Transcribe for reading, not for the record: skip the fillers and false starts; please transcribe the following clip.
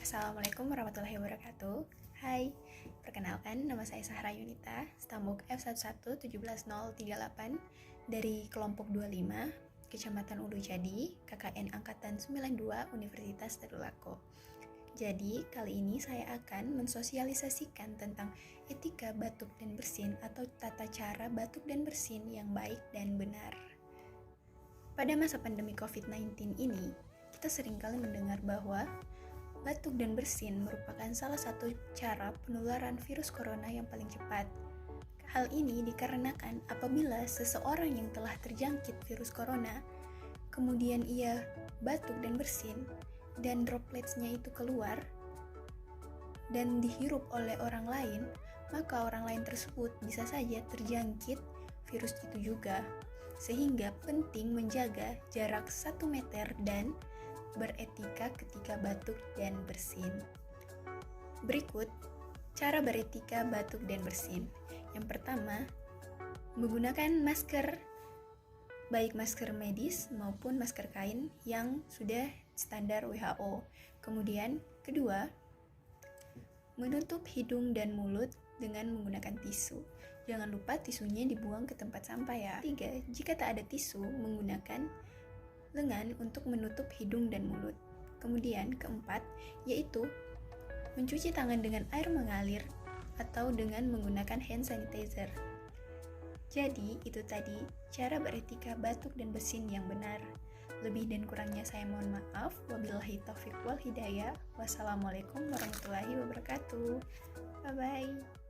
Assalamualaikum warahmatullahi wabarakatuh. Hai, perkenalkan nama saya Sahra Yunita, Stambuk F1117038 dari kelompok 25, Kecamatan Ulu Jadi, KKN Angkatan 92 Universitas Tadulako. Jadi, kali ini saya akan mensosialisasikan tentang etika batuk dan bersin atau tata cara batuk dan bersin yang baik dan benar. Pada masa pandemi COVID-19 ini, kita seringkali mendengar bahwa batuk dan bersin merupakan salah satu cara penularan virus corona yang paling cepat. Hal ini dikarenakan apabila seseorang yang telah terjangkit virus corona, kemudian ia batuk dan bersin, dan dropletsnya itu keluar dan dihirup oleh orang lain, maka orang lain tersebut bisa saja terjangkit virus itu juga. Sehingga penting menjaga jarak 1 meter dan beretika ketika batuk dan bersin. Berikut cara beretika batuk dan bersin. Yang pertama, menggunakan masker, baik masker medis maupun masker kain yang sudah standar WHO. Kemudian, kedua, menutup hidung dan mulut dengan menggunakan tisu. Jangan lupa tisunya dibuang ke tempat sampah ya. Tiga, jika tak ada tisu, menggunakan lengan untuk menutup hidung dan mulut. Kemudian keempat, yaitu mencuci tangan dengan air mengalir atau dengan menggunakan hand sanitizer. Jadi, itu tadi cara beretika batuk dan bersin yang benar. Lebih dan kurangnya saya mohon maaf. Wabillahi taufiq wal hidayah. Wassalamualaikum warahmatullahi wabarakatuh. Bye-bye.